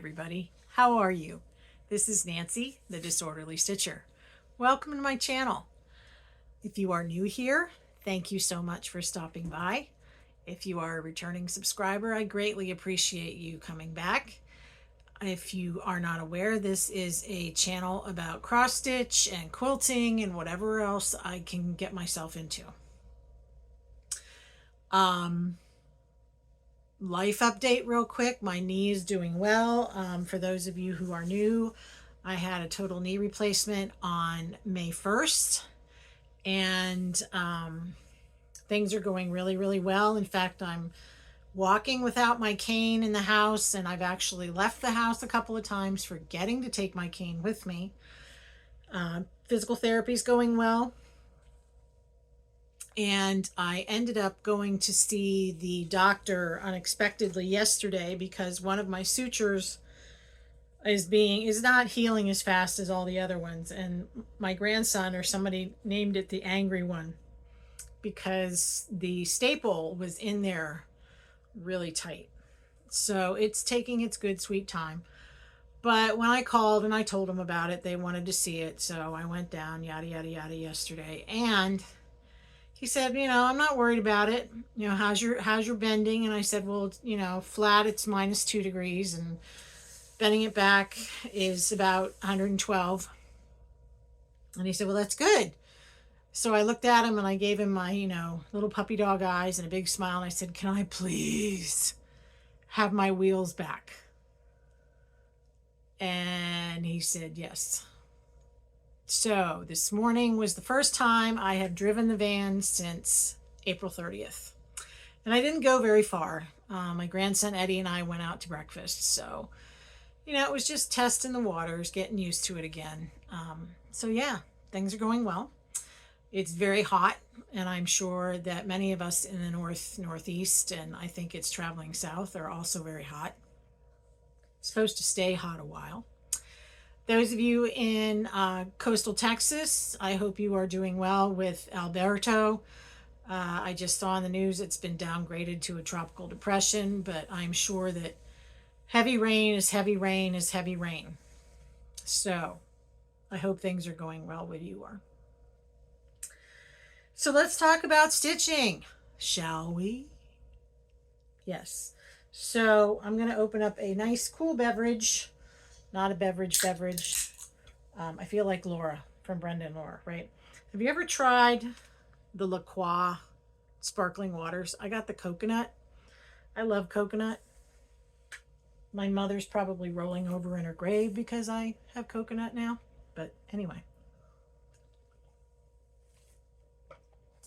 everybody. How are you? This is Nancy, the Disorderly Stitcher. Welcome to my channel. If you are new here, thank you so much for stopping by. If you are a returning subscriber, I greatly appreciate you coming back. If you are not aware, this is a channel about cross stitch and quilting and whatever else I can get myself into. Life update real quick. My knee is doing well. For those of you who are new, I had a total knee replacement on May 1st, and things are going really, really well. In fact, I'm walking without my cane in the house, and I've actually left the house a couple of times forgetting to take my cane with me. Physical therapy is going well. And I ended up going to see the doctor unexpectedly yesterday because one of my sutures is not healing as fast as all the other ones. And my grandson or somebody named it the angry one because the staple was in there really tight. So it's taking its good sweet time. But when I called and I told them about it, they wanted to see it. So I went down, yada, yada, yada, yesterday. And he said, I'm not worried about it. How's your bending? And I said, well, it's, flat, it's -2 degrees, and bending it back is about 112. And he said, well, that's good. So I looked at him and I gave him my, little puppy dog eyes and a big smile. And I said, can I please have my wheels back? And he said, yes. So this morning was the first time I have driven the van since April 30th. And I didn't go very far. My grandson Eddie and I went out to breakfast. So, it was just testing the waters, getting used to it again. So yeah, things are going well. It's very hot, and I'm sure that many of us in the northeast, and I think it's traveling south, are also very hot. It's supposed to stay hot a while. Those of you in coastal Texas, I hope you are doing well with Alberto. I just saw in the news it's been downgraded to a tropical depression, but I'm sure that heavy rain is heavy rain is heavy rain. So I hope things are going well where you are. So let's talk about stitching, shall we? Yes. So I'm going to open up a nice cool beverage. Not a beverage. I feel like Laura from Brenda and Laura, right? Have you ever tried the La Croix sparkling waters? I got the coconut. I love coconut. My mother's probably rolling over in her grave because I have coconut now. But anyway.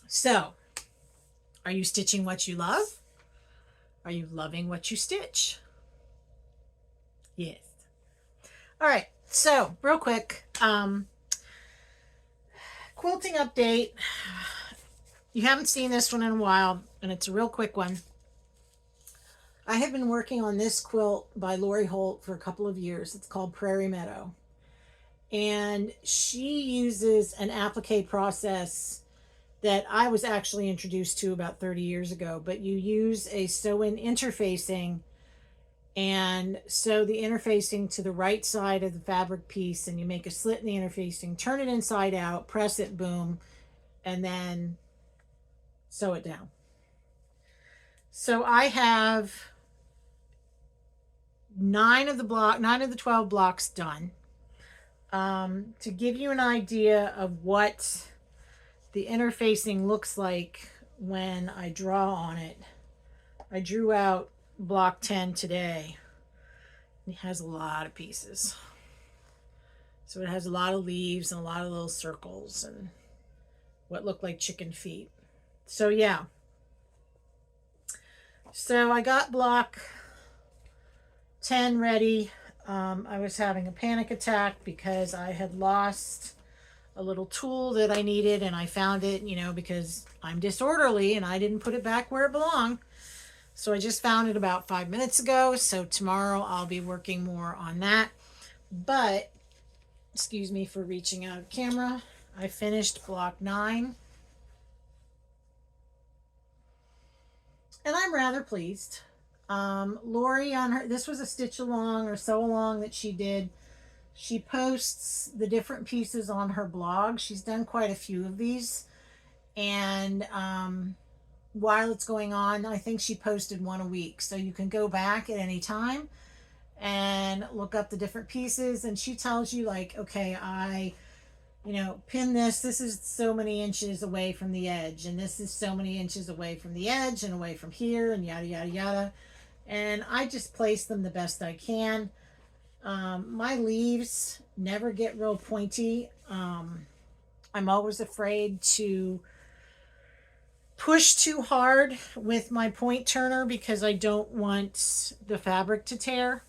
So, are you stitching what you love? Are you loving what you stitch? Yes. All right, so real quick, quilting update. You haven't seen this one in a while, and it's a real quick one. I have been working on this quilt by Lori Holt for a couple of years. It's called Prairie Meadow. And she uses an applique process that I was actually introduced to about 30 years ago, but you use a sew-in interfacing and sew the interfacing to the right side of the fabric piece, and you make a slit in the interfacing, turn it inside out, press it, boom, and then sew it down. So I have 9 of the 12 blocks done. To give you an idea of what the interfacing looks like when I draw on it, I drew out block 10 today. It has a lot of pieces. So it has a lot of leaves and a lot of little circles and what look like chicken feet. So yeah. So I got block 10 ready. I was having a panic attack because I had lost a little tool that I needed, and I found it, because I'm disorderly and I didn't put it back where it belonged. So I just found it about 5 minutes ago. So tomorrow I'll be working more on that. But, excuse me for reaching out of camera, I finished block 9. And I'm rather pleased. Lori on her, this was a stitch along or sew along that she did. She posts the different pieces on her blog. She's done quite a few of these. And while it's going on, I think she posted one a week. So you can go back at any time and look up the different pieces. And she tells you, like, okay, I, pin this. This is so many inches away from the edge. And this is so many inches away from the edge and away from here and yada, yada, yada. And I just place them the best I can. My leaves never get real pointy. I'm always afraid to push too hard with my point turner because I don't want the fabric to tear.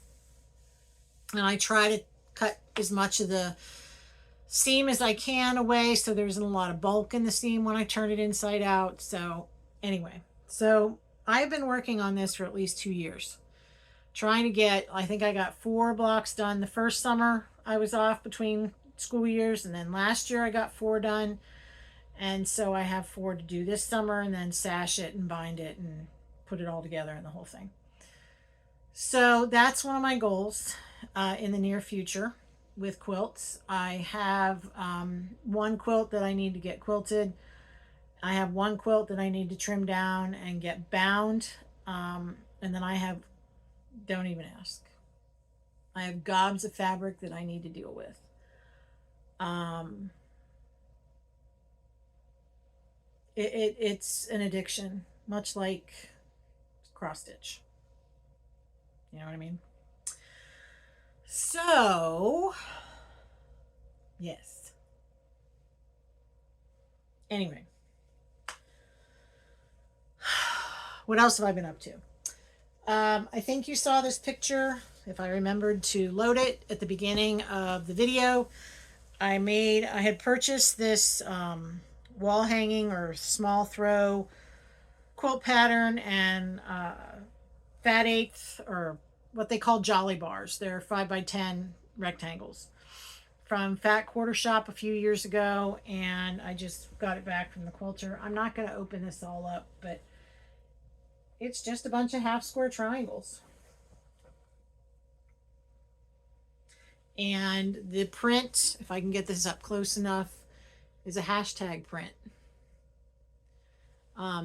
And I try to cut as much of the seam as I can away so there isn't a lot of bulk in the seam when I turn it inside out. So anyway, so I've been working on this for at least 2 years. Trying to get, I think I got 4 blocks done the first summer I was off between school years, and then last year I got 4 done. And so I have 4 to do this summer, and then sash it and bind it and put it all together in the whole thing. So that's one of my goals in the near future with quilts. I have one quilt that I need to get quilted. I have one quilt that I need to trim down and get bound. And then I have, don't even ask, I have gobs of fabric that I need to deal with. It's an addiction, much like cross stitch. You know what I mean? So, yes. Anyway, what else have I been up to? I think you saw this picture, if I remembered to load it at the beginning of the video. I had purchased this wall hanging or small throw quilt pattern and fat eighth, or what they call jolly bars. They're 5x10 rectangles from Fat Quarter Shop a few years ago, and I just got it back from the quilter. I'm not going to open this all up, but it's just a bunch of half square triangles. And the print, if I can get this up close enough, is a hashtag print.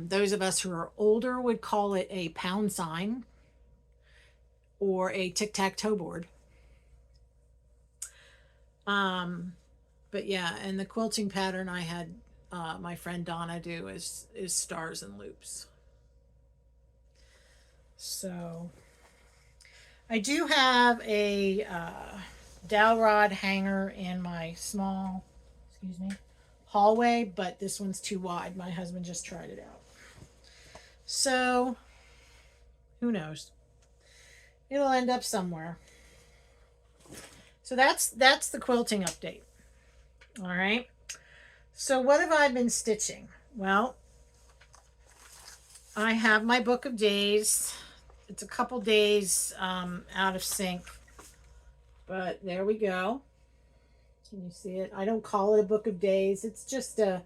Those of us who are older would call it a pound sign or a tic-tac-toe board. But yeah, and the quilting pattern I had my friend Donna do is stars and loops. So I do have a dowel rod hanger in my small, hallway, but this one's too wide. My husband just tried it out. So who knows? It'll end up somewhere. So that's the quilting update. All right. So what have I been stitching? Well, I have my book of days. It's a couple days out of sync, but there we go. Can you see it? I don't call it a book of days. It's just a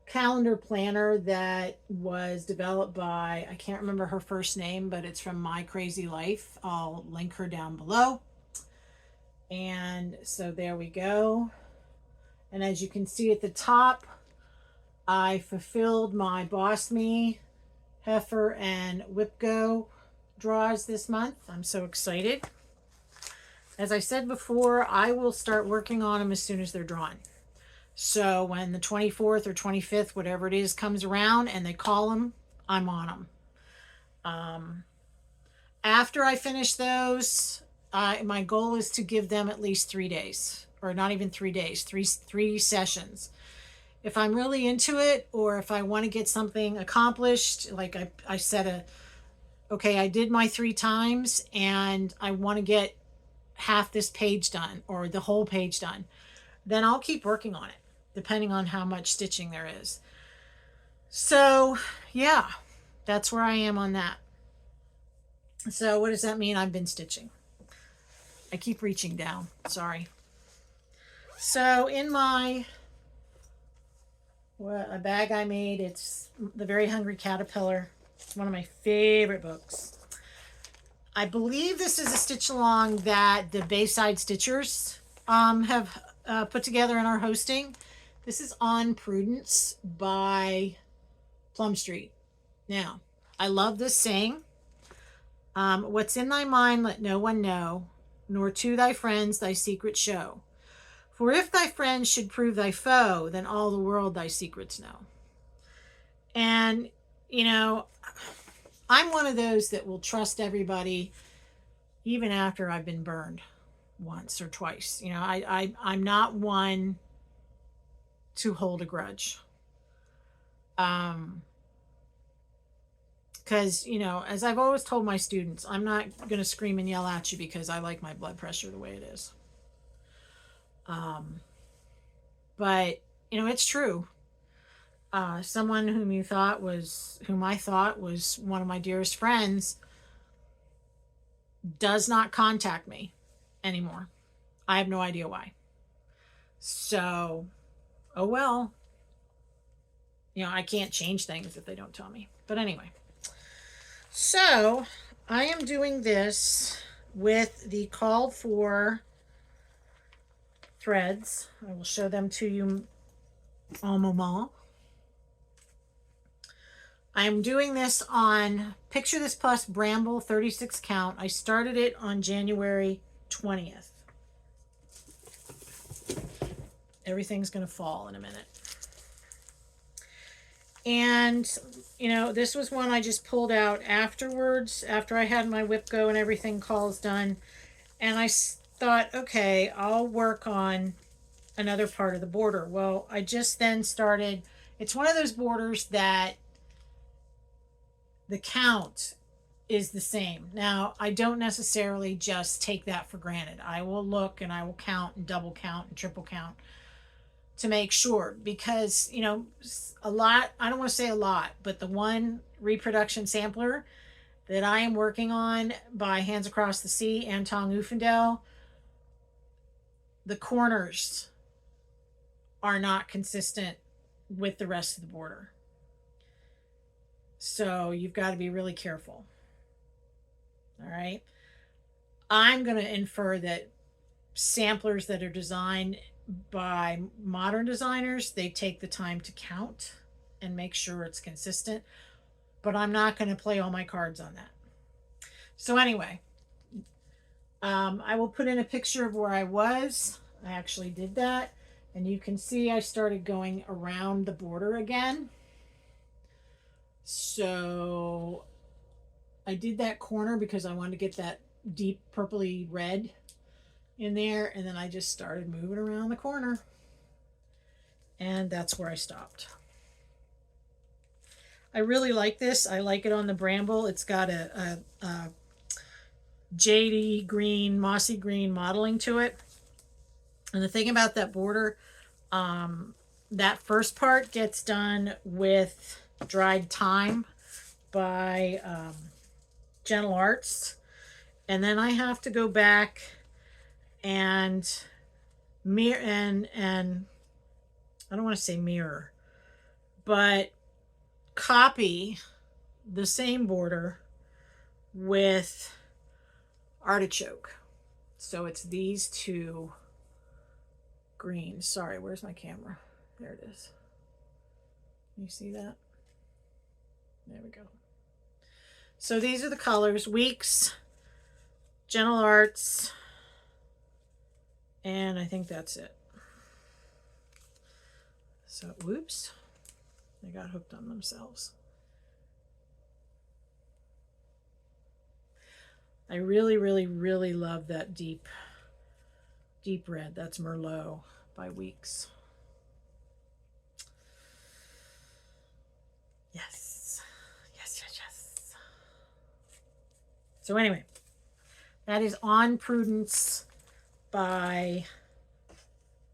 calendar planner that was developed by, I can't remember her first name, but it's from My Crazy Life. I'll link her down below. And so there we go. And as you can see at the top, I fulfilled my Boss Me, Heifer, and Whip Go draws this month. I'm so excited. As I said before, I will start working on them as soon as they're drawn. So when the 24th or 25th, whatever it is, comes around and they call them, I'm on them. After I finish those, my goal is to give them at least 3 days, or not even 3 days, three sessions. If I'm really into it, or if I want to get something accomplished, like I said, okay, I did my 3 times and I want to get half this page done or the whole page done, then I'll keep working on it, depending on how much stitching there is. So yeah, that's where I am on that. So what does that mean? I've been stitching. I keep reaching down, sorry. So in my a bag I made, it's the Very Hungry Caterpillar. It's one of my favorite books. I believe this is a stitch along that the Bayside Stitchers have put together in our hosting. This is On Prudence by Plum Street. Now, I love this saying. What's in thy mind, let no one know, nor to thy friends thy secret show. For if thy friends should prove thy foe, then all the world thy secrets know. And, you know, I'm one of those that will trust everybody even after I've been burned once or twice. You know, I'm not one to hold a grudge. Because, you know, as I've always told my students, I'm not going to scream and yell at you because I like my blood pressure the way it is. But, you know, it's true. Someone whom I thought was one of my dearest friends does not contact me anymore. I have no idea why. So, oh well. You know, I can't change things if they don't tell me. But anyway. So, I am doing this with the called for threads. I will show them to you en moment. I'm doing this on Picture This Plus Bramble 36 count. I started it on January 20th. Everything's going to fall in a minute. And, you know, this was one I just pulled out afterwards, after I had my whip go and everything calls done. And I thought, okay, I'll work on another part of the border. Well, I just then started, it's one of those borders that the count is the same. Now, I don't necessarily just take that for granted. I will look and I will count and double count and triple count to make sure, because, you know, a lot, I don't want to say a lot, but the one reproduction sampler that I am working on by Hands Across the Sea and Tong Ufendale, the corners are not consistent with the rest of the border. So you've got to be really careful. All right. I'm going to infer that samplers that are designed by modern designers, they take the time to count and make sure it's consistent. But I'm not going to play all my cards on that. So anyway, I will put in a picture of where I was. I actually did that. And you can see I started going around the border again. So I did that corner because I wanted to get that deep purpley red in there, and then I just started moving around the corner, and that's where I stopped. I really like this. I like it on the bramble. It's got a jadey green, mossy green modeling to it. And the thing about that border, that first part gets done with Dried Thyme by Gentle Arts, and then I have to go back and mirror and I don't want to say mirror, but copy the same border with Artichoke. So it's these two greens. Sorry, where's my camera? There it is. You see that? There we go. So these are the colors: Weeks, Gentle Arts, and I think that's it. So, whoops, they got hooked on themselves. I really, really, really love that deep red. That's Merlot by Weeks. Yes. Yes, yes, yes. So anyway, that is On Prudence by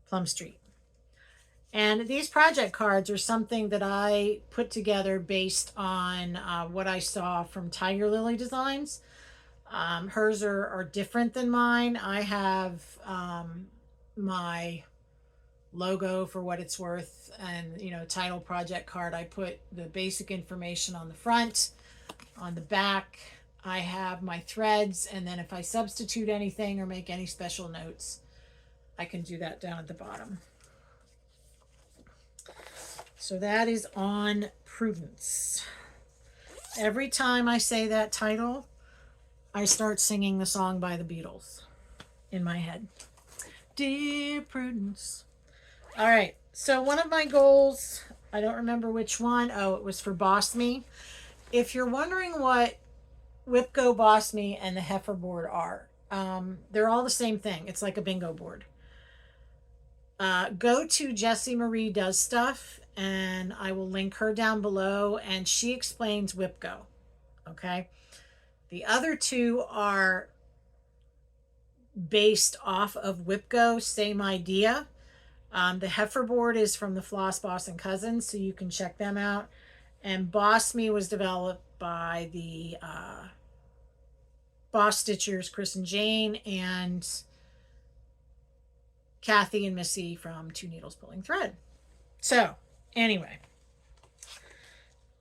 Plum Street. And these project cards are something that I put together based on what I saw from Tiger Lily Designs. Hers are different than mine. I have my logo for what it's worth, and title, project card. I put the basic information on the front. On the back I have my threads, and then if I substitute anything or make any special notes, I can do that down at the bottom. So that is on Prudence. Every time I say that title, I start singing the song by the Beatles in my head. Dear Prudence. All right, so one of my goals, I don't remember which one. Oh, it was for Boss Me. If you're wondering what Whip Go Boss Me and the Heifer board are, they're all the same thing. It's like a bingo board. Go to Jessie Marie Does Stuff, and I will link her down below, and she explains Whip Go. Okay. The other two are based off of Whip Go, same idea. The Heifer board is from the Floss Boss and Cousins, so you can check them out. And Boss Me was developed by the Boss Stitchers, Chris and Jane, and Kathy and Missy from Two Needles Pulling Thread. So, anyway,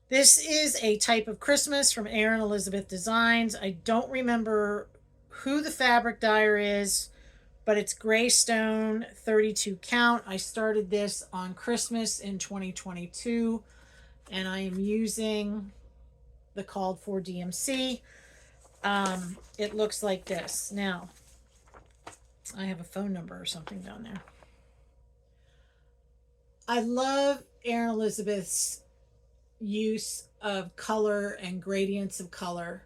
this is a type of Christmas from Erin Elizabeth Designs. I don't remember who the fabric dyer is, but it's Greystone 32 count. I started this on Christmas in 2022, and I am using the called for DMC. It looks like this. Now, I have a phone number or something down there. I love Erin Elizabeth's use of color and gradients of color.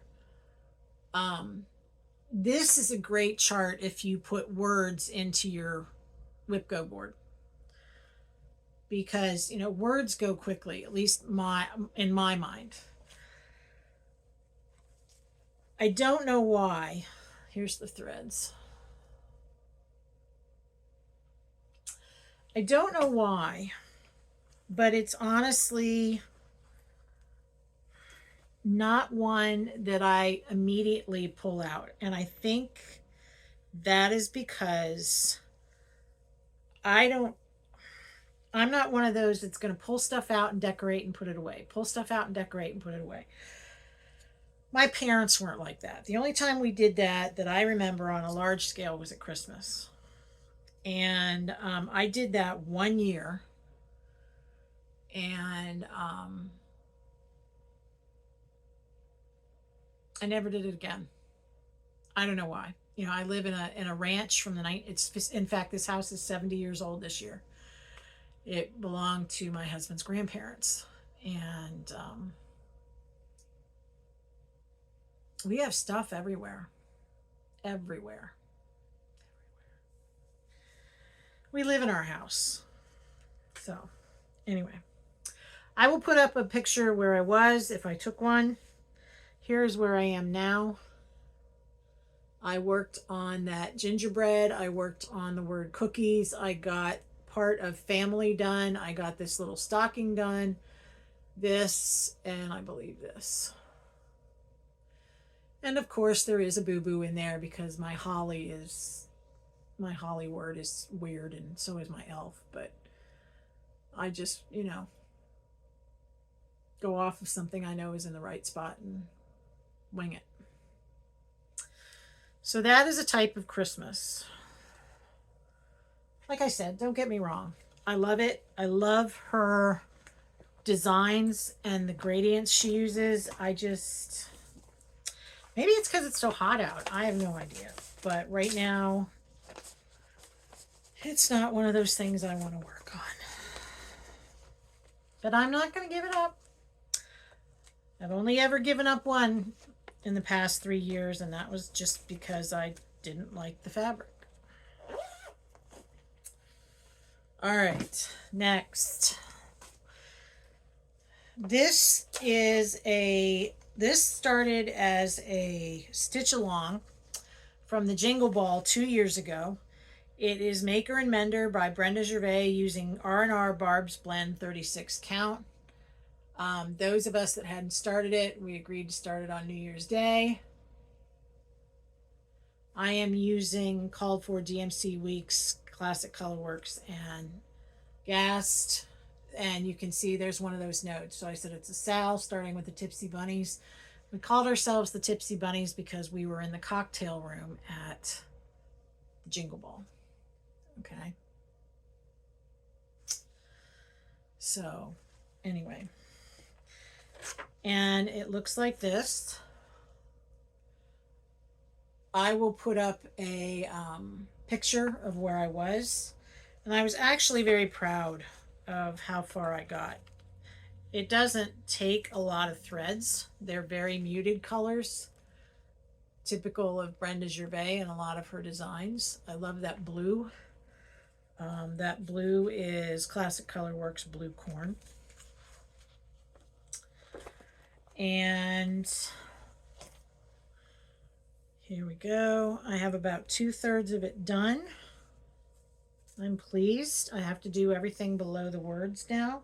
This is a great chart if you put words into your Whip Go board, because words go quickly, at least in my mind. I don't know why. Here's the threads. I don't know why, but it's honestly not one that I immediately pull out. And I think that is because I'm not one of those that's going to pull stuff out and decorate and put it away. Pull stuff out and decorate and put it away. My parents weren't like that. The only time we did that I remember on a large scale was at Christmas. And I did that 1 year. And I never did it again. I don't know why. I live in a ranch from the night. In fact, this house is 70 years old this year. It belonged to my husband's grandparents, and we have stuff everywhere. Everywhere. We live in our house. So, anyway, I will put up a picture where I was if I took one. Here's where I am now. I worked on that gingerbread. I worked on the word cookies. I got part of family done. I got this little stocking done. This, and I believe this. And of course there is a boo-boo in there because my holly word is weird, and so is my elf. But I just, go off of something I know is in the right spot and wing it. So that is a type of Christmas. Like I said, don't get me wrong. I love it. I love her designs and the gradients she uses. Maybe it's because it's so hot out. I have no idea. But right now, it's not one of those things I want to work on. But I'm not going to give it up. I've only ever given up one in the past 3 years, and that was just because I didn't like the fabric. All right, next. This started as a stitch along from the Jingle Ball 2 years ago. It is Maker and Mender by Brenda Gervais using R&R Barb's Blend 36 count. Those of us that hadn't started it, we agreed to start it on New Year's Day. I am using called for DMC Weeks, Classic Colorworks, and gassed, and you can see there's one of those notes. So I said it's a Sal, starting with the Tipsy Bunnies. We called ourselves the Tipsy Bunnies because we were in the cocktail room at the Jingle Ball. Okay. So, anyway. And it looks like this. I will put up a picture of where I was. And I was actually very proud of how far I got. It doesn't take a lot of threads. They're very muted colors, typical of Brenda Gervais and a lot of her designs. I love that blue. That blue is Classic Colorworks Blue Corn. And here we go. I have about 2/3 of it done. I'm pleased. I have to do everything below the words now.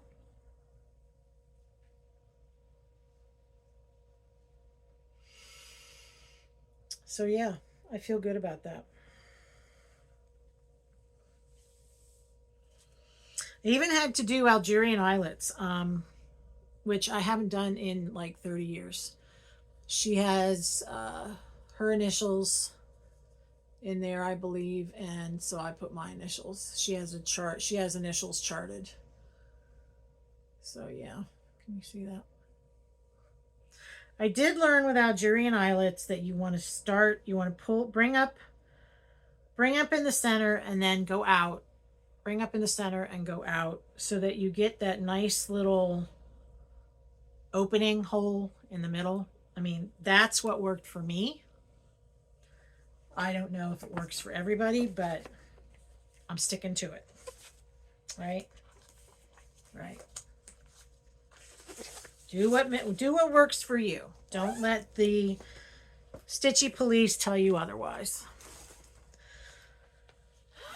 So yeah, I feel good about that. I even had to do Algerian eyelets, which I haven't done in like 30 years. She has her initials in there, I believe, and so I put my initials. She has a chart. She has initials charted. So yeah, can you see that? I did learn with Algerian eyelets that you want to start, you want to bring up in the center and then go out. Bring up in the center and go out so that you get that nice little opening hole in the middle. I mean, that's what worked for me. I don't know if it works for everybody, but I'm sticking to it. Right? Right. Do what works for you. Don't let the stitchy police tell you otherwise.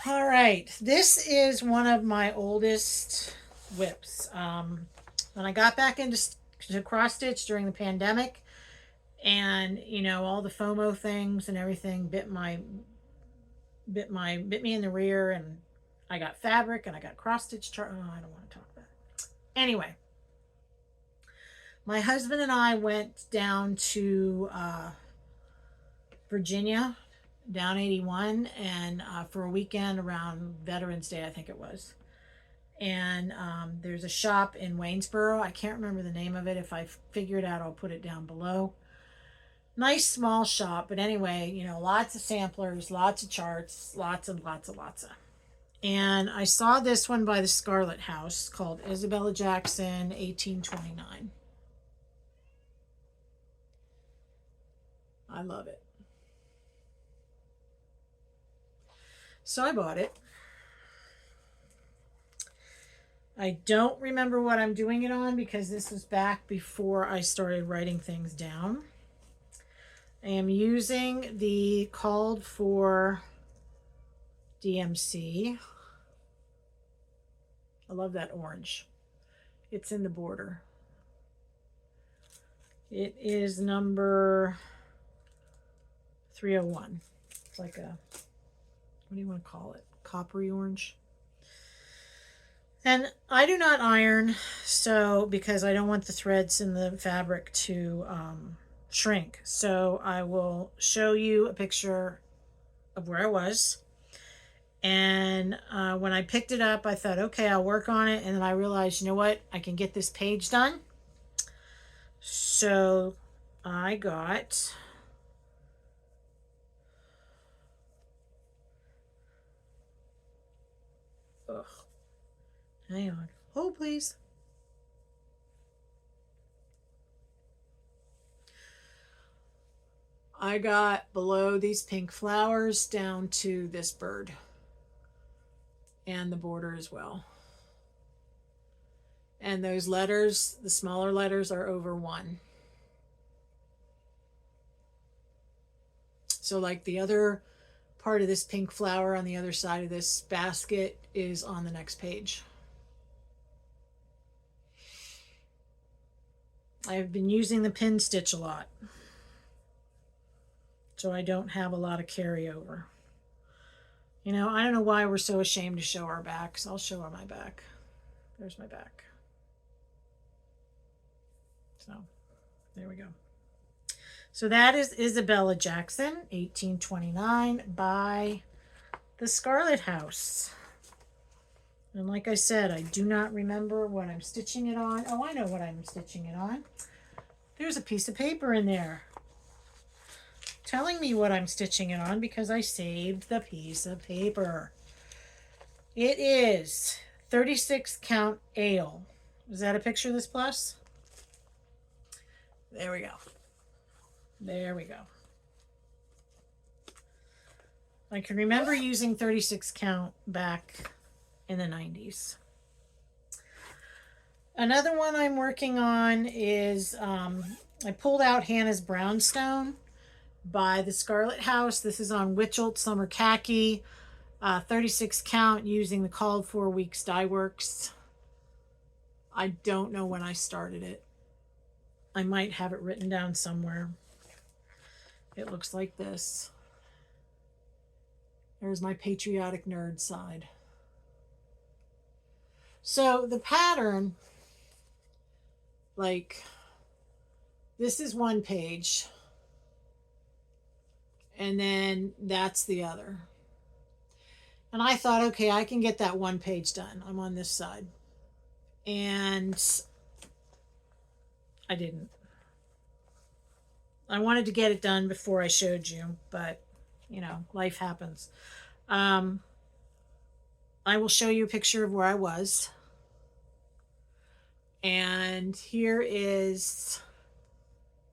All right, this is one of my oldest whips. When I got back into cross stitch during the pandemic, and you know all the FOMO things and everything bit me in the rear, and I got fabric and I got cross stitch chart. Oh, I don't want to talk about it. Anyway, my husband and I went down to Virginia, down 81, and for a weekend around Veterans Day, I think it was. And there's a shop in Waynesboro. I can't remember the name of it. If I figure it out, I'll put it down below. Nice small shop, but anyway, you know, lots of samplers, lots of charts, lots of. And I saw this one by the Scarlet House called Isabella Jackson 1829. I love it. So I bought it. I don't remember what I'm doing it on because this was back before I started writing things down. I am using the called for DMC. I love that orange. It's in the border. It is number 301. It's like a, what do you want to call it? Coppery orange. And I do not iron, so because I don't want the threads in the fabric to shrink. So I will show you a picture of where I was. And when I picked it up, I thought, okay, I'll work on it. And then I realized, you know what? I can get this page done. So I got hang on. Hold, please. I got below these pink flowers down to this bird and the border as well. And those letters, the smaller letters, are over 1. So like the other part of this pink flower on the other side of this basket is on the next page. I've been using the pin stitch a lot, so I don't have a lot of carryover. You know, I don't know why we're so ashamed to show our backs. I'll show my back. There's my back. So there we go. So that is Isabella Jackson, 1829, by the Scarlet House. And like I said, I do not remember what I'm stitching it on. Oh, I know what I'm stitching it on. There's a piece of paper in there telling me what I'm stitching it on because I saved the piece of paper. It is 36 count ale. Is that a picture of this plus? There we go. There we go. I can remember using 36 count back in the 90s. Another one I'm working on is I pulled out Hannah's Brownstone by the Scarlet House. This is on Witchelt Summer Khaki, 36 count using the Called For Weeks Die Works. I don't know when I started it. I might have it written down somewhere. It looks like this. There's my patriotic nerd side. So the pattern, like, this is one page, and then that's the other. And I thought, okay, I can get that one page done. I'm on this side. And I didn't. I wanted to get it done before I showed you, but, you know, life happens. I will show you a picture of where I was. And here is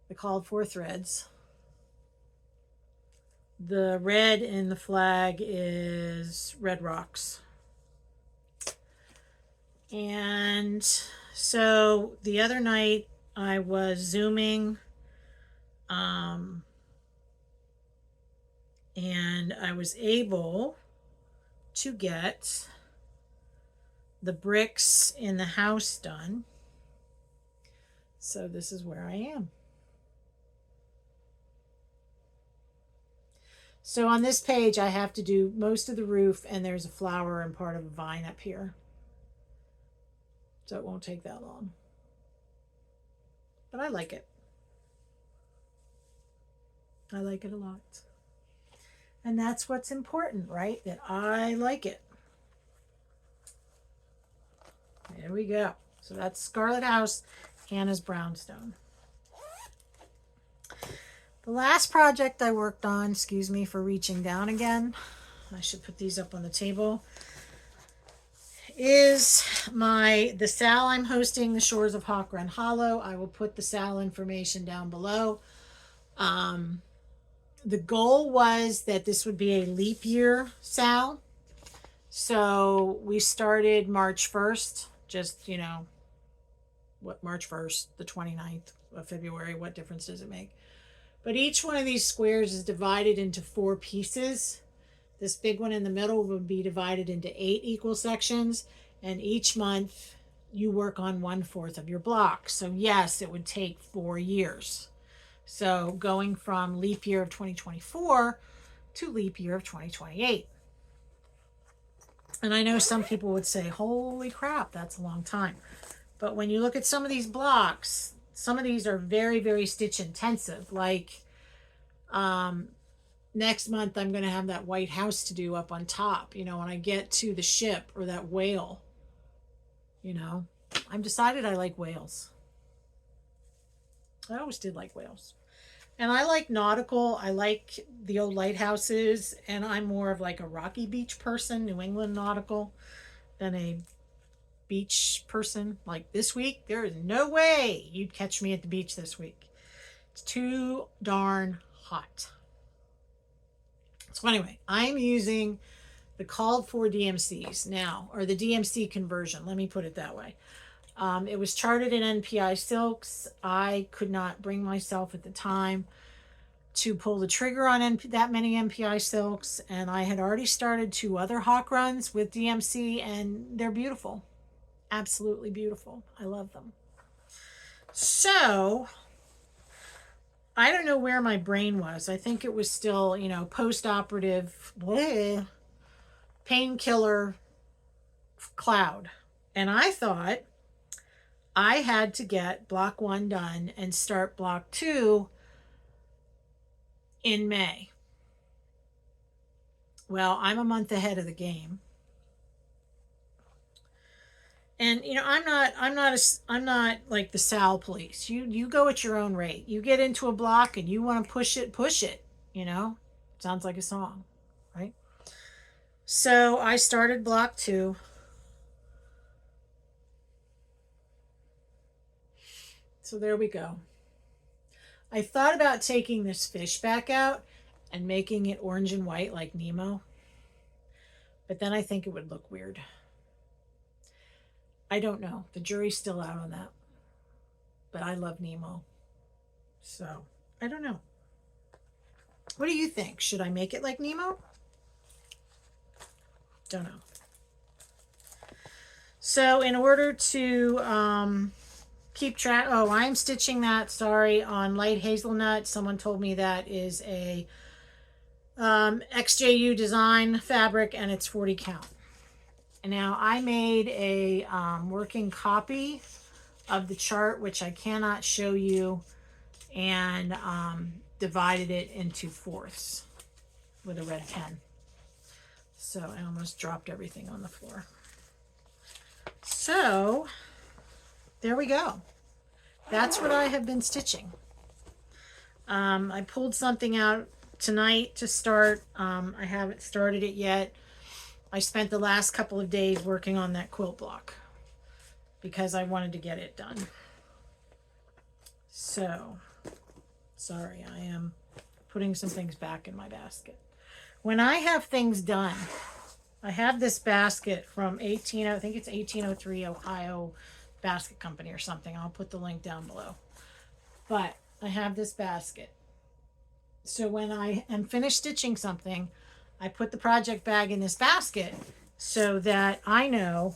the called for threads. The red in the flag is Red Rocks. And so the other night I was Zooming, and I was able to get the bricks in the house done. So this is where I am. So on this page, I have to do most of the roof, and there's a flower and part of a vine up here. So it won't take that long. But I like it. I like it a lot. And that's what's important, right? That I like it. There we go. So that's Scarlet House, Hannah's Brownstone. The last project I worked on, excuse me for reaching down again, I should put these up on the table, is the SAL I'm hosting, the Shores of Hawk Run Hollow. I will put the SAL information down below. The goal was that this would be a leap year SAL. So we started March 1st, just, you know, what, March 1st, the 29th of February, what difference does it make? But each one of these squares is divided into 4 pieces. This big one in the middle would be divided into 8 equal sections. And each month you work on 1/4 of your block. So yes, it would take 4 years. So going from leap year of 2024 to leap year of 2028. And I know some people would say, holy crap, that's a long time. But when you look at some of these blocks, some of these are very, very stitch intensive. Like next month, I'm going to have that white house to do up on top. You know, when I get to the ship or that whale, you know, I've decided I like whales. I always did like whales. And I like nautical. I like the old lighthouses. And I'm more of like a rocky beach person, New England nautical, than a beach person. Like this week, there is no way you'd catch me at the beach this week. It's too darn hot. So anyway, I'm using the called for DMCs now, or the DMC conversion. Let me put it that way. It was charted in NPI silks. I could not bring myself at the time to pull the trigger on that many NPI silks, and I had already started 2 other hawk runs with DMC, and they're beautiful. Absolutely beautiful. I love them. So I don't know where my brain was. I think it was still, you know, post-operative painkiller cloud. And I thought I had to get block 1 done and start block 2 in May. Well, I'm a month ahead of the game. And I'm not like the Sal police. You go at your own rate. You get into a block and you want to push it, you know? Sounds like a song, right? So I started block 2. So there we go. I thought about taking this fish back out and making it orange and white like Nemo, but then I think it would look weird. I don't know. The jury's still out on that. But I love Nemo. So, I don't know. What do you think? Should I make it like Nemo? Don't know. So, in order to keep track, oh, I'm stitching that, sorry, on light hazelnut. Someone told me that is a XJU design fabric and it's 40 count. And now I made a working copy of the chart, which I cannot show you, and divided it into fourths with a red pen. So I almost dropped everything on the floor. So there we go. That's what I have been stitching. I pulled something out tonight to start. I haven't started it yet. I spent the last couple of days working on that quilt block because I wanted to get it done. So, sorry, I am putting some things back in my basket. When I have things done, I have this basket from I think it's 1803 Ohio Basket Company or something. I'll put the link down below. But I have this basket. So when I am finished stitching something, I put the project bag in this basket so that I know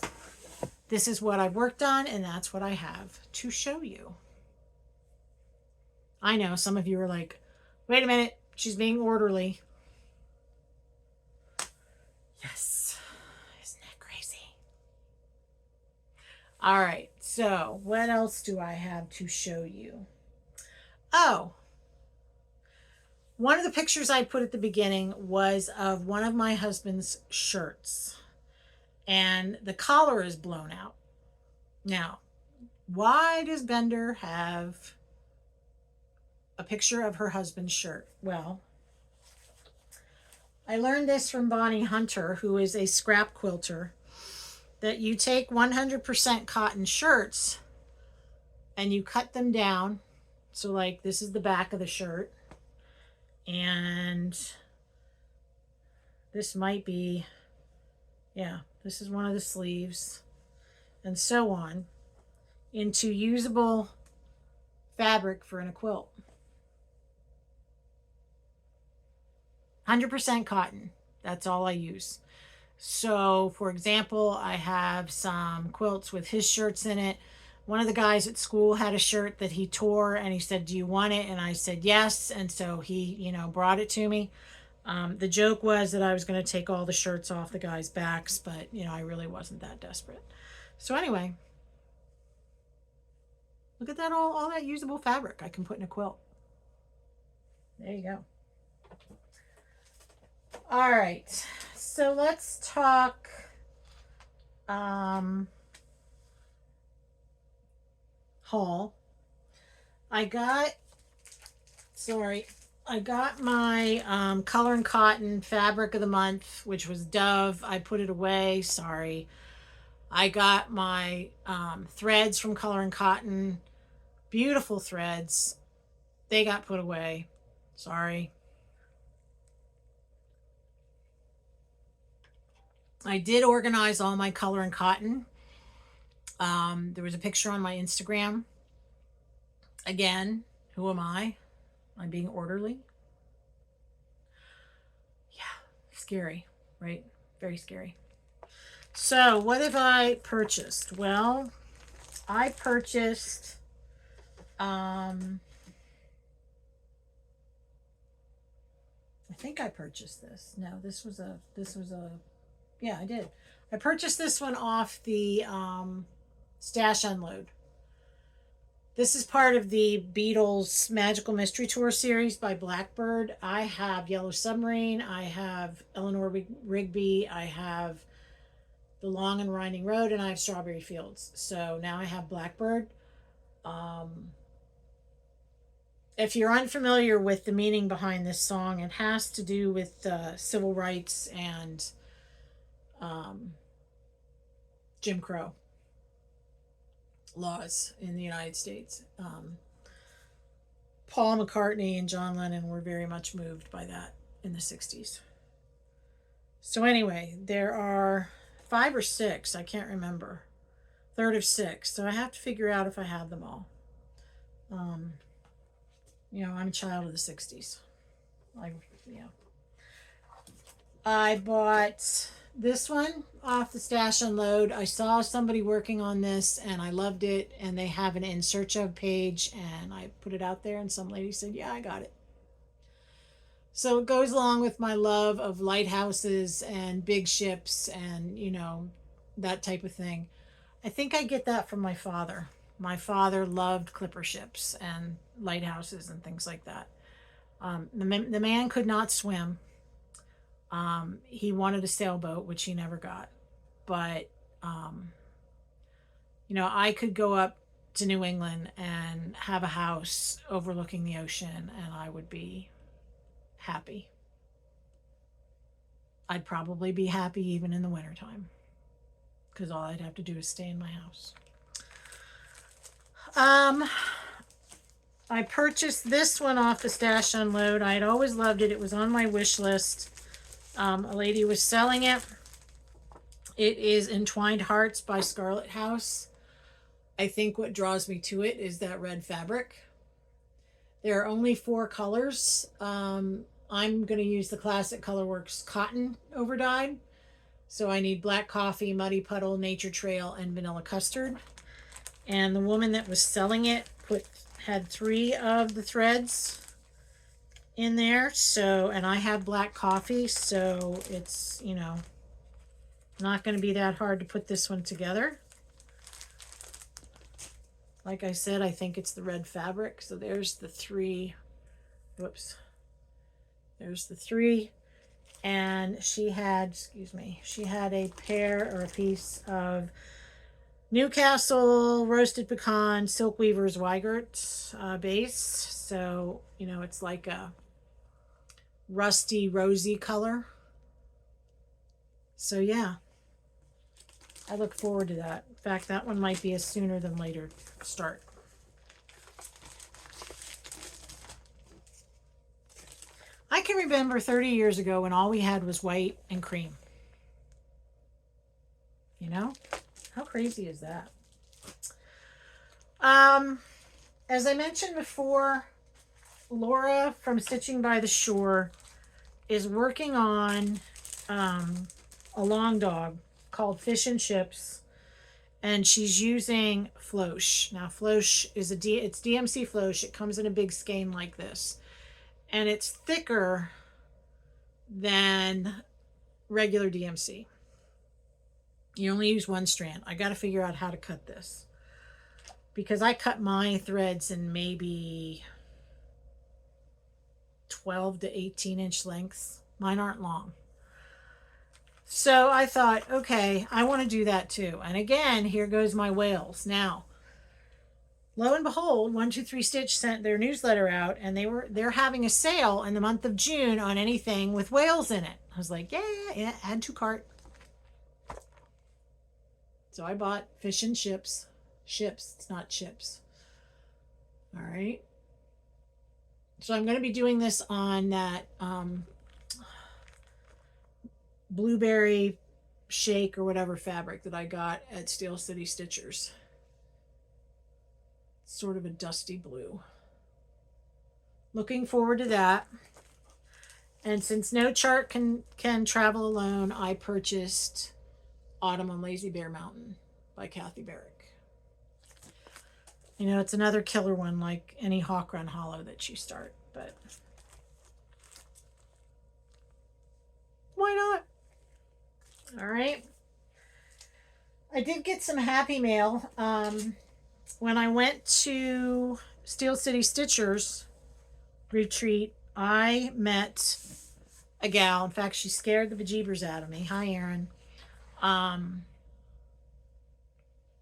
this is what I've worked on and that's what I have to show you. I know some of you are like, wait a minute, she's being orderly. Yes, isn't that crazy? All right, so what else do I have to show you? Oh, one of the pictures I put at the beginning was of one of my husband's shirts, and the collar is blown out. Now, why does Bender have a picture of her husband's shirt? Well, I learned this from Bonnie Hunter, who is a scrap quilter, that you take 100% cotton shirts and you cut them down. So like this is the back of the shirt. And this might be, yeah, this is one of the sleeves, and so on, into usable fabric for in a quilt. 100% cotton. That's all I use. So, for example, I have some quilts with his shirts in it. One of the guys at school had a shirt that he tore and he said, do you want it? And I said, yes. And so he, brought it to me. The joke was that I was going to take all the shirts off the guys' backs, but, I really wasn't that desperate. So anyway, look at that, all that usable fabric I can put in a quilt. There you go. All right, so let's talk haul. I got my Color and Cotton fabric of the month, which was Dove. I put it away, sorry. I got my threads from Color and Cotton, beautiful threads. They got put away, sorry. I did organize all my Color and Cotton. There was a picture on my Instagram. Again, who am I? I'm being orderly. Yeah, scary, right? Very scary. So what have I purchased? Well, I purchased I think I purchased this. No, this was a Yeah, I did. I purchased this one off the Stash Unload. This is part of the Beatles Magical Mystery Tour series by Blackbird. I have Yellow Submarine, I have Eleanor Rigby, I have The Long and Winding Road, and I have Strawberry Fields. So now I have Blackbird. Um, if you're unfamiliar with the meaning behind this song, it has to do with civil rights and um, Jim Crow laws in the United States. Paul McCartney and John Lennon were very much moved by that in the 60s. So, anyway, there are 5 or 6, I can't remember. Third of 6. So, I have to figure out if I have them all. I'm a child of the 60s. I, yeah. I bought this one off the Stash Unload. I saw somebody working on this and I loved it, and they have an in search of page, and I put it out there and some lady said, yeah, I got it. So it goes along with my love of lighthouses and big ships and, that type of thing. I think I get that from my father. My father loved clipper ships and lighthouses and things like that. The man could not swim. He wanted a sailboat, which he never got. But, I could go up to New England and have a house overlooking the ocean, and I would be happy. I'd probably be happy even in the wintertime, because all I'd have to do is stay in my house. I purchased this one off the Stash Unload. I had always loved it. It was on my wish list. A lady was selling it. It is Entwined Hearts by Scarlet House. I think what draws me to it is that red fabric. There are only 4 colors. I'm going to use the Classic Colorworks Cotton Overdyed. So I need Black Coffee, Muddy Puddle, Nature Trail, and Vanilla Custard. And the woman that was selling it had 3 of the threads in there. So, and I have Black Coffee, so it's, not going to be that hard to put this one together. Like I said, I think it's the red fabric. So there's the 3. Whoops. There's the 3. And she had a pair or a piece of Newcastle Roasted Pecan Silk Weavers Weigert base. So, it's like a rusty, rosy color. So, yeah. I look forward to that. In fact, that one might be a sooner than later start. I can remember 30 years ago when all we had was white and cream. How crazy is that? As I mentioned before, Laura from Stitching by the Shore is working on a long dog called Fish and Chips, and she's using Floche. Now, Floche is it's DMC Floche. It comes in a big skein like this, and it's thicker than regular DMC. You only use 1 strand. I got to figure out how to cut this, because I cut my threads in maybe 12 to 18 inch lengths. Mine aren't long. So I thought, okay, I want to do that too. And again, here goes my whales. Now, lo and behold, 123 Stitch sent their newsletter out, and they're having a sale in the month of June on anything with whales in it. I was like, yeah, add to cart. So I bought Fish and Chips. Ships, it's not chips. All right. So I'm going to be doing this on that blueberry shake or whatever fabric that I got at Steel City Stitchers. It's sort of a dusty blue. Looking forward to that. And since no chart can travel alone, I purchased Autumn on Lazy Bear Mountain by Kathy Barrick. It's another killer one, like any Hawk Run Hollow that you start, but why not? All right. I did get some happy mail. When I went to Steel City Stitchers retreat, I met a gal. In fact, she scared the bejeebers out of me. Hi, Erin. Um,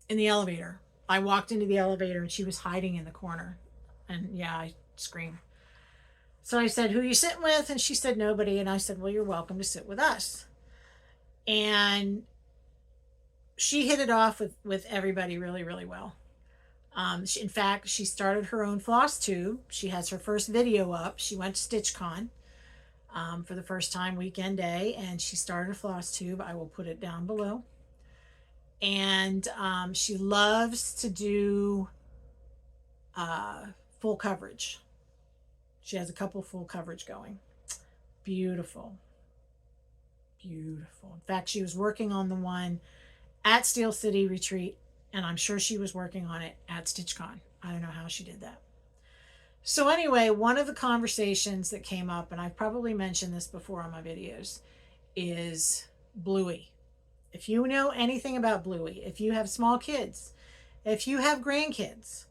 in the elevator. I walked into the elevator and she was hiding in the corner. And yeah, I screamed. So I said, "Who are you sitting with?" And she said, "Nobody." And I said, "Well, you're welcome to sit with us." And she hit it off with everybody really, really well. In fact, she started her own floss tube. She has her first video up. She went to StitchCon for the first time weekend day, and she started a floss tube. I will put it down below. And she loves to do full coverage. She has a couple full coverage going. Beautiful. Beautiful. In fact, she was working on the one at Steel City Retreat, and I'm sure she was working on it at StitchCon. I don't know how she did that. So anyway, one of the conversations that came up, and I've probably mentioned this before on my videos, is Bluey. If you know anything about Bluey, if you have small kids, if you have grandkids,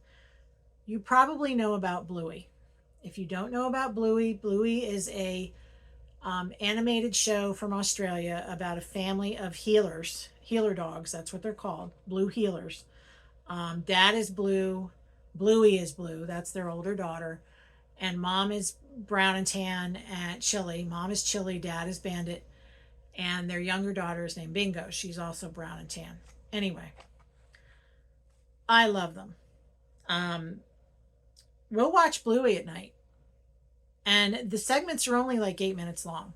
you probably know about Bluey. If you don't know about Bluey, Bluey is a animated show from Australia about a family of healer dogs. That's what they're called, blue healers. Dad is blue, Bluey is blue. That's their older daughter, and mom is brown and tan and chili. Mom is chili, dad is bandit, and their younger daughter is named Bingo. She's also brown and tan. Anyway, I love them. Um, we'll watch Bluey at night, and the segments are only like 8 minutes long.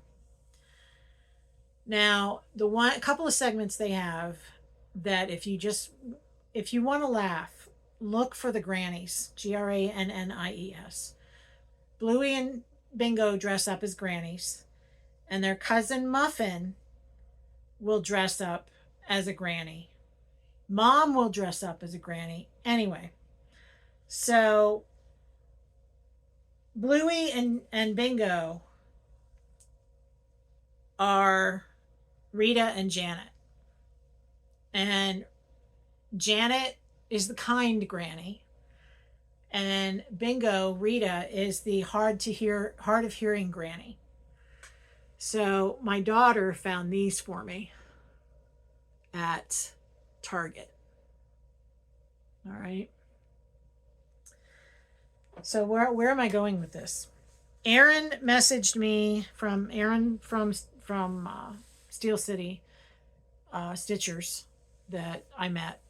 Now, a couple of segments they have that if you want to laugh, look for the grannies. Grannies. Bluey and Bingo dress up as grannies, and their cousin Muffin will dress up as a granny. Mom will dress up as a granny. Anyway, so Bluey and Bingo are Rita and Janet. And Janet is the kind granny. And Bingo, Rita, is the hard of hearing granny. So my daughter found these for me at Target. All right. So where am I going with this? Erin messaged me from Steel City Stitchers that I met.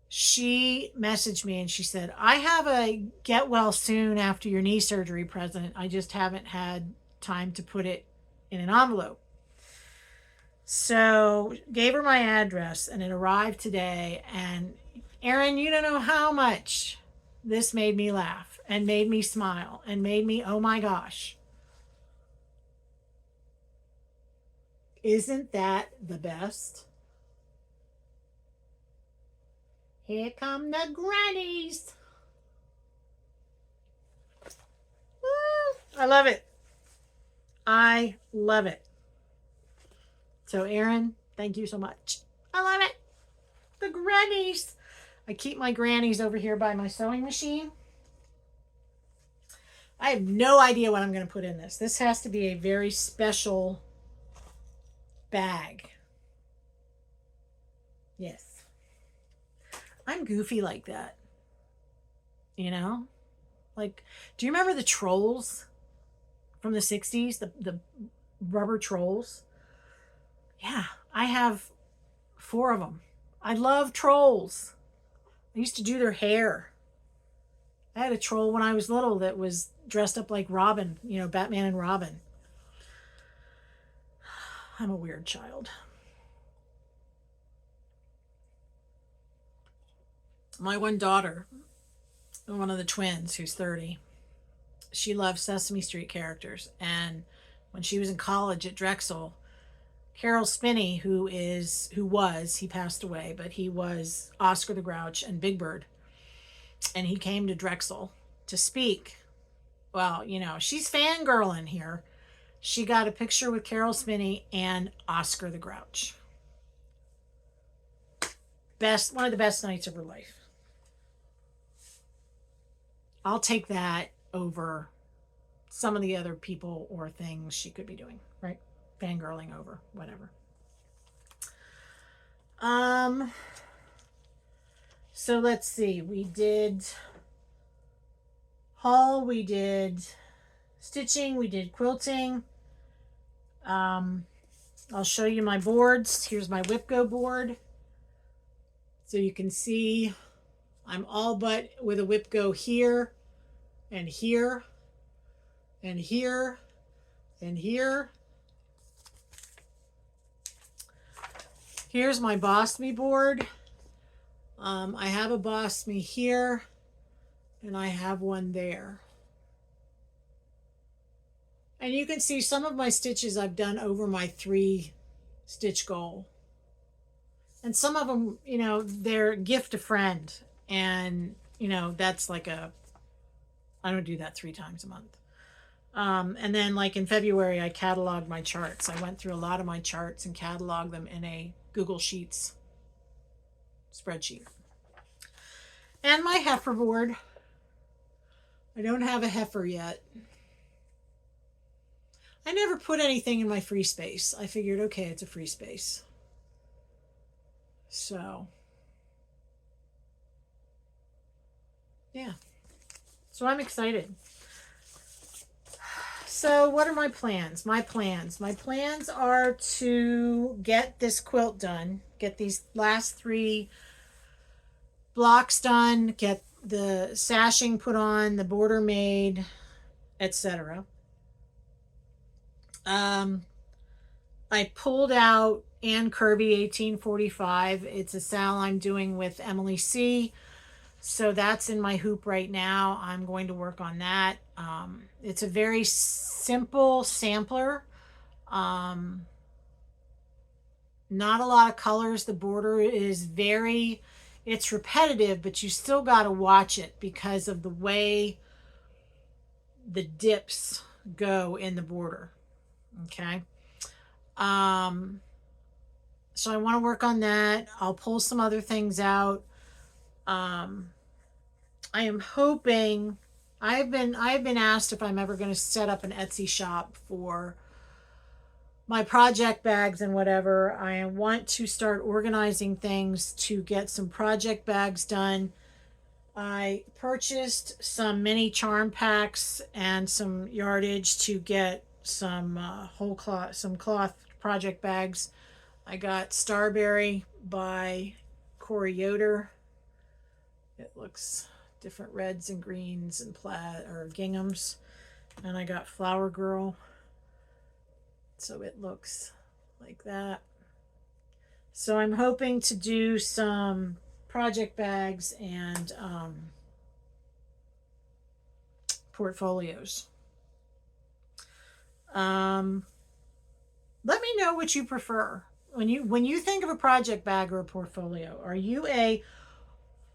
She messaged me and she said, "I have a get well soon after your knee surgery present. I just haven't had time to put it in an envelope." So gave her my address and it arrived today. And Erin, you don't know how much this made me laugh and made me smile and made me, oh my gosh. Isn't that the best? Here come the grannies. Woo, I love it. I love it. So Erin, thank you so much. I love it. The grannies. I keep my grannies over here by my sewing machine. I have no idea what I'm going to put in this. This has to be a very special bag. Yes. I'm goofy like that. You know? Like, do you remember the trolls from the 60s? The rubber trolls? Yeah, I have 4 of them. I love trolls. I used to do their hair. I had a troll when I was little that was dressed up like Robin, you know, Batman and Robin. I'm a weird child. My one daughter, one of the twins, who's 30, she loves Sesame Street characters. And when she was in college at Drexel, Carol Spinney, he passed away, but he was Oscar the Grouch and Big Bird. And he came to Drexel to speak. Well, you know, she's fangirling here. she got a picture with Carol Spinney and Oscar the Grouch. One of the best nights of her life. I'll take that over some of the other people or things she could be doing, right? Fangirling over, whatever. So let's see. We did haul, we did stitching, we did quilting. I'll show you my boards. Here's my WhipGo board. So you can see I'm all but with a WhipGo here and here and here and here. Here's my Boss Me board. I have a Boss Me here and I have one there. And you can see some of my stitches I've done over my 3 stitch goal. And some of them, you know, they're gift a friend. And, you know, that's like I don't do that 3 times a month. And then like in February, I cataloged my charts. I went through a lot of my charts and cataloged them in a Google Sheets spreadsheet. And my heifer board. I don't have a heifer yet. I never put anything in my free space. I figured, okay, it's a free space. So, yeah. So I'm excited. So what are my plans? My plans are to get this quilt done, get these last 3 blocks done, get the sashing put on, the border made, etc. I pulled out Ann Kirby 1845. It's a sal I'm doing with Emily C. So that's in my hoop right now. I'm going to work on that. It's a very simple sampler. Not a lot of colors. The border is it's repetitive, but you still got to watch it because of the way the dips go in the border. Okay. So I want to work on that. I'll pull some other things out. I am hoping I've been asked if I'm ever going to set up an Etsy shop for my project bags and whatever. I want to start organizing things to get some project bags done. I purchased some mini charm packs and some yardage to get some cloth project bags. I got Starberry by Corey Yoder. It looks different reds and greens and plaid or ginghams. And I got Flower Girl. So it looks like that. So I'm hoping to do some project bags and portfolios. Let me know what you prefer. When you think of a project bag or a portfolio, are you a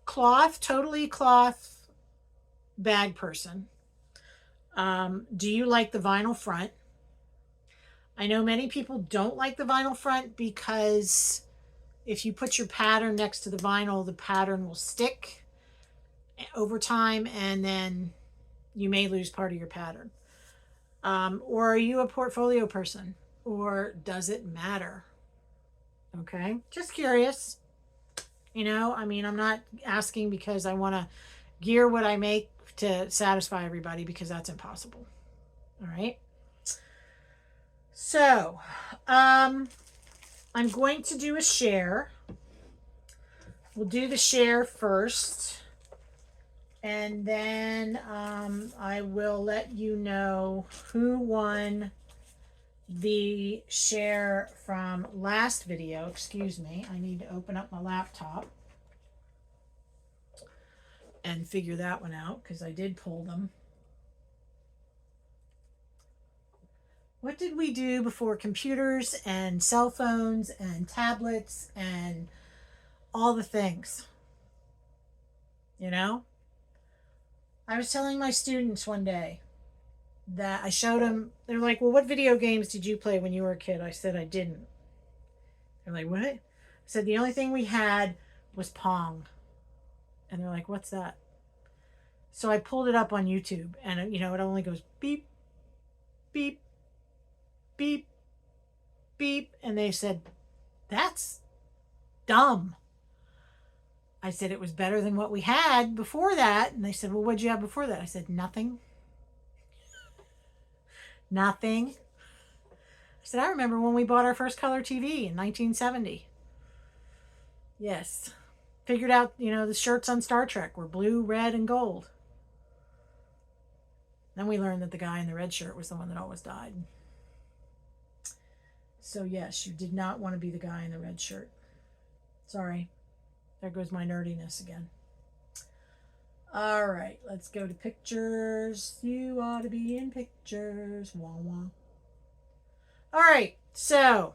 totally cloth bag person? Do you like the vinyl front? I know many people don't like the vinyl front because if you put your pattern next to the vinyl, the pattern will stick over time and then you may lose part of your pattern. Or are you a portfolio person? Or does it matter? Okay, just curious. You know, I mean, I'm not asking because I want to gear what I make to satisfy everybody because that's impossible. All right. So, I'm going to do a share. We'll do the share first. And then I will let you know who won the share from last video. Excuse me, I need to open up my laptop and figure that one out because I did pull them. What did we do before computers and cell phones and tablets and all the things? You know? I was telling my students one day that I showed them. They're like, well, what video games did you play when you were a kid? I said I didn't. They're like, what? I said the only thing we had was Pong. And they're like, what's that? So I pulled it up on YouTube, and it only goes beep, beep, beep, beep. And they said, that's dumb. I said it was better than what we had before that. And they said, well, what'd you have before that? I said, nothing. Nothing. I said, I remember when we bought our first color TV in 1970. Yes. Figured out, the shirts on Star Trek were blue, red, and gold. Then we learned that the guy in the red shirt was the one that always died. So yes, you did not want to be the guy in the red shirt. Sorry. There goes my nerdiness again. All right, let's go to pictures. You ought to be in pictures. Wah, wah. All right, so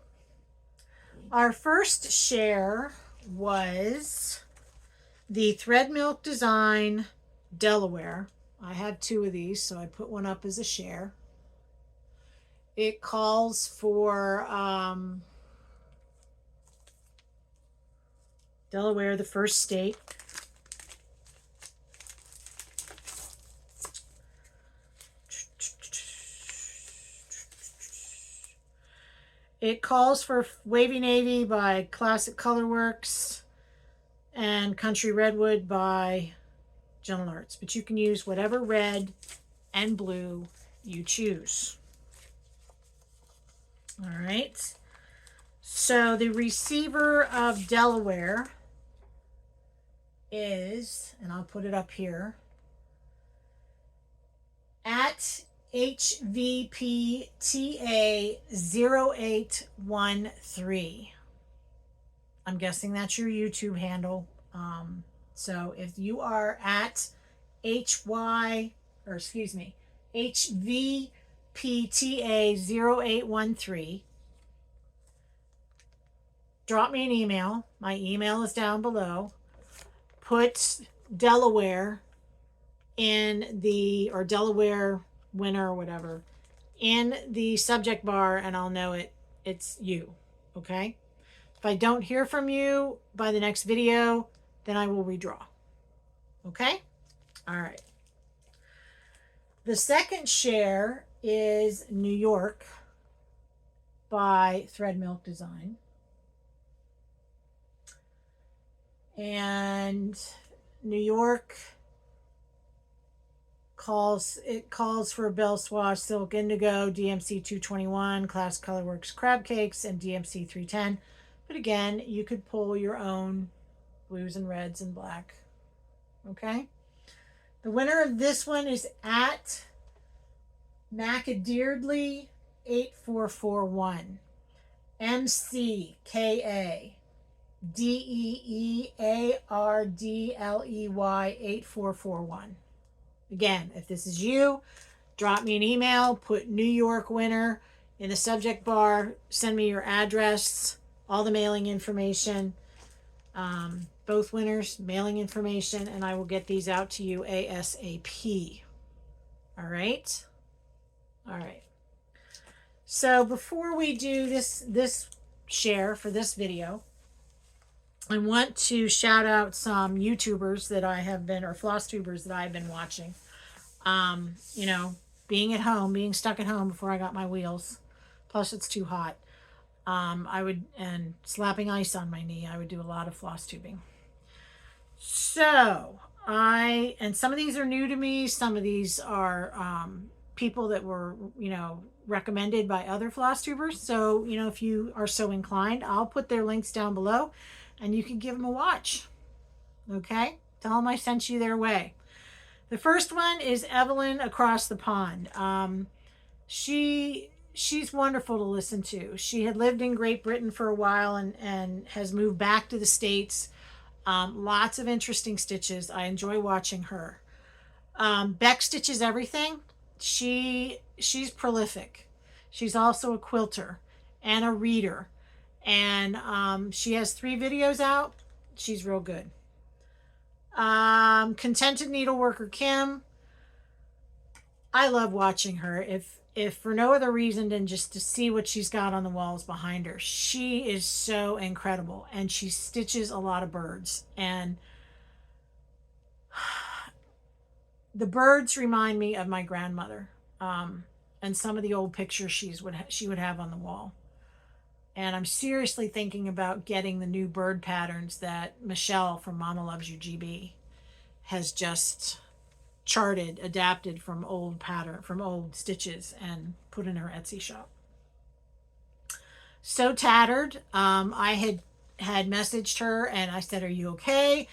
our first share was the Thread Milk Design Delaware. I have 2 of these, so I put one up as a share. It calls for Delaware, the first state. It calls for Wavy Navy by Classic Colorworks and Country Redwood by Gentle Arts. But you can use whatever red and blue you choose. All right. So the receiver of Delaware is, and I'll put it up here, at HVPTA0813. I'm guessing that's your YouTube handle. So if you are at HVPTA0813, drop me an email. My email is down below. Put Delaware in or Delaware winner or whatever in the subject bar, and I'll know it's you. Okay? If I don't hear from you by the next video, then I will redraw. Okay? All right. The second share is New York by Thread Milk Design. And New York calls for Bell Swash Silk Indigo, DMC 221, Class Colorworks Crab Cakes, and DMC 310. But again, you could pull your own blues and reds and black. Okay? The winner of this one is at Macadeardley 8441. MCKADEEARDLEY 8441. Again, if this is you, drop me an email, put New York winner in the subject bar, send me your address, all the mailing information, both winners, mailing information, and I will get these out to you ASAP. All right? All right. So before we do this share for this video, I want to shout out some YouTubers that I have been, or Flosstubers that I've been watching. Being at home, being stuck at home before I got my wheels. Plus it's too hot. And slapping ice on my knee, I would do a lot of floss tubing. So and some of these are new to me. Some of these are people that were, recommended by other floss tubers. So, if you are so inclined, I'll put their links down below and you can give them a watch. Okay? Tell them I sent you their way. The first one is Evelyn across the pond. She's wonderful to listen to. She had lived in Great Britain for a while and has moved back to the States. Lots of interesting stitches. I enjoy watching her. Beck Stitches Everything. She's prolific. She's also a quilter and a reader. And she has 3 videos out. She's real good. Contented Needleworker Kim. I love watching her. If for no other reason than just to see what she's got on the walls behind her. She is so incredible, and she stitches a lot of birds. And the birds remind me of my grandmother, and some of the old pictures she would have on the wall. And I'm seriously thinking about getting the new bird patterns that Michelle from Mama Loves You GB has just charted, adapted from old stitches, and put in her Etsy shop. So tattered. I had messaged her and I said, "Are you okay?"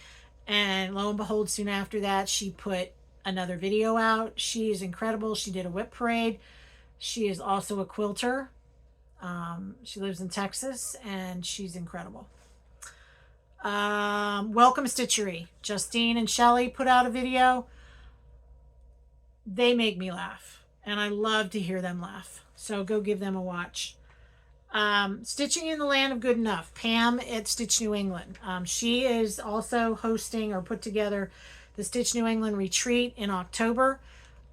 And lo and behold, soon after that, she put another video out. She is incredible. She did a whip parade. She is also a quilter. She lives in Texas, and she's incredible. Welcome Stitchery. Justine and Shelly put out a video. They make me laugh, and I love to hear them laugh. So go give them a watch. Stitching in the Land of Good Enough. Pam at Stitch New England. She is also hosting or put together the Stitch New England retreat in October.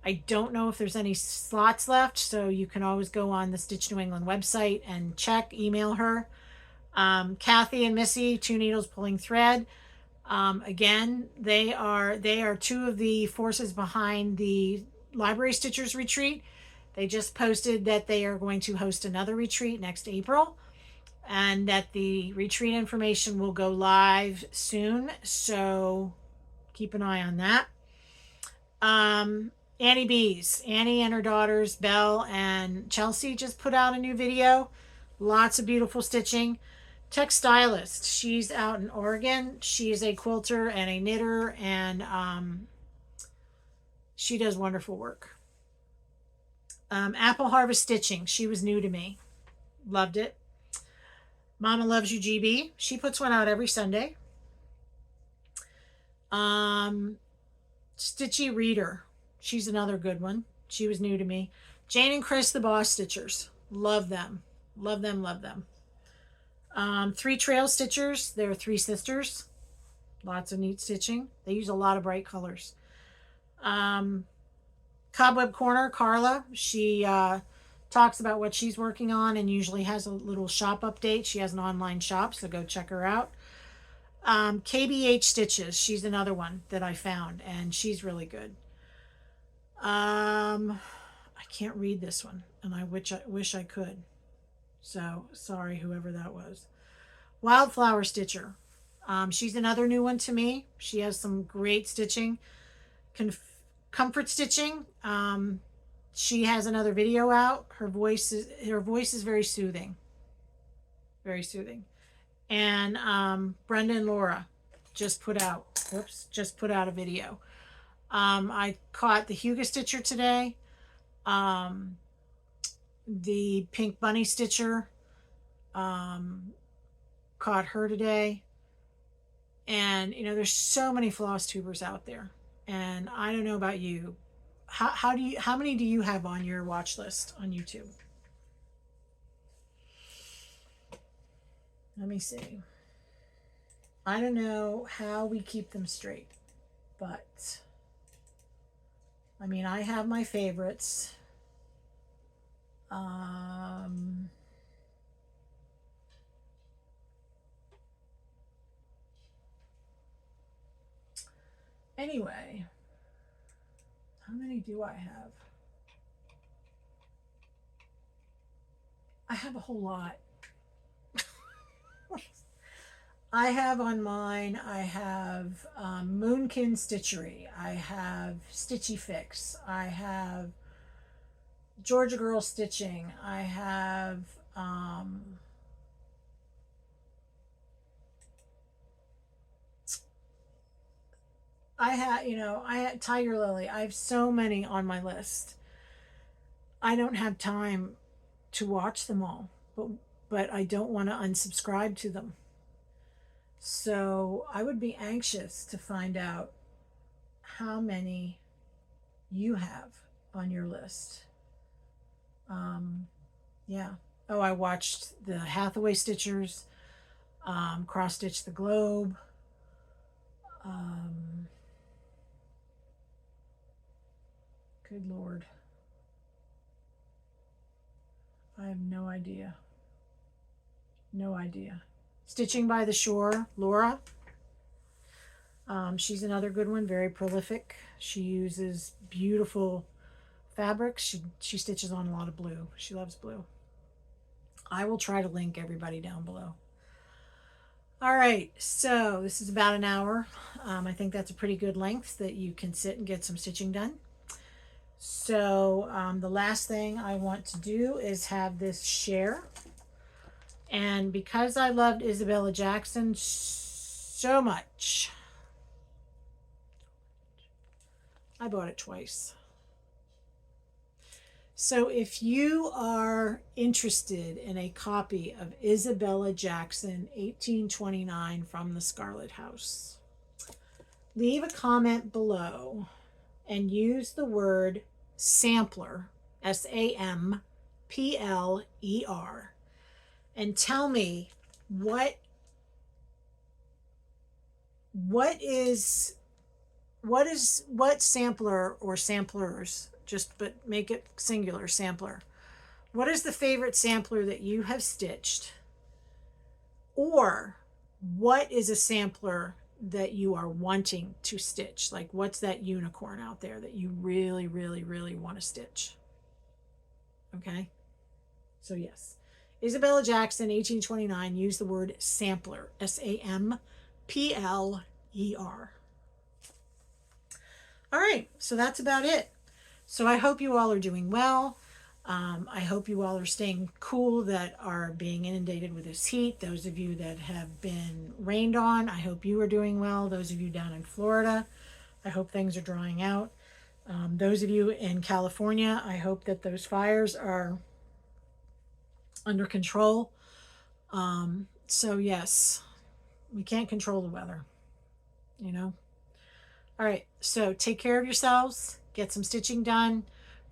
I don't know if there's any slots left, so you can always go on the Stitch New England website and check, email her. Kathy and Missy, Two Needles Pulling Thread. Again, they are two of the forces behind the Library Stitchers retreat. They just posted that they are going to host another retreat next April, and that the retreat information will go live soon, so keep an eye on that. Annie Bees. Annie and her daughters, Belle and Chelsea, just put out a new video. Lots of beautiful stitching. Textilist. She's out in Oregon. She is a quilter and a knitter, and she does wonderful work. Apple Harvest Stitching. She was new to me. Loved it. Mama Loves You GB. She puts one out every Sunday. Stitchy Reader. She's another good one. She was new to me. Jane and Chris, the Boss Stitchers. Love them. Love them, love them. Three Trail Stitchers. They're three sisters. Lots of neat stitching. They use a lot of bright colors. Cobweb Corner, Carla. She talks about what she's working on and usually has a little shop update. She has an online shop, so go check her out. KBH Stitches. She's another one that I found, and she's really good. I can't read this one, and I wish I could. So sorry, whoever that was. Wildflower Stitcher. She's another new one to me. She has some great stitching. Comfort Stitching. She has another video out. Her voice is very soothing. Very soothing. And Brenda and Laura just put out a video. I caught the Huga Stitcher today. The Pink Bunny Stitcher. Caught her today. And there's so many floss tubers out there. And I don't know about you. How many do you have on your watch list on YouTube? Let me see. I don't know how we keep them straight, but I mean, I have my favorites. Anyway, how many do I have? I have a whole lot. I have on mine, I have Moonkin Stitchery. I have Stitchy Fix. I have Georgia Girl Stitching. I have I had Tiger Lily. I have so many on my list. I don't have time to watch them all, but I don't want to unsubscribe to them. So I would be anxious to find out how many you have on your list. Yeah. Oh, I watched the Hathaway Stitchers, Cross Stitch the Globe. Good Lord. I have no idea. No idea. Stitching by the Shore, Laura. She's another good one, very prolific. She uses beautiful fabrics. She stitches on a lot of blue. She loves blue. I will try to link everybody down below. All right, so this is about an hour. I think that's a pretty good length that you can sit and get some stitching done. So the last thing I want to do is have this share. And because I loved Isabella Jackson so much, I bought it twice. So if you are interested in a copy of Isabella Jackson 1829 from the Scarlet House, leave a comment below and use the word sampler, SAMPLER, and tell me what sampler or samplers, but make it singular, sampler. What is the favorite sampler that you have stitched? Or what is a sampler that you are wanting to stitch? Like, what's that unicorn out there that you really, really, really want to stitch? Okay. So yes, Isabella Jackson, 1829, use the word sampler, SAMPLER. All right, so that's about it. So I hope you all are doing well. I hope you all are staying cool that are being inundated with this heat. Those of you that have been rained on, I hope you are doing well. Those of you down in Florida, I hope things are drying out. Those of you in California, I hope that those fires are under control. So yes, we can't control the weather, you know. All right, so take care of yourselves, get some stitching done.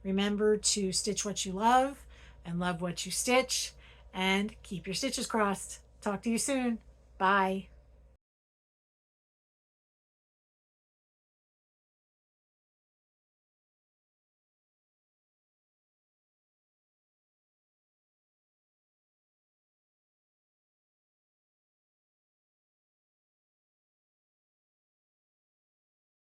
Remember to stitch what you love and love what you stitch, and keep your stitches crossed. Talk to you soon. Bye.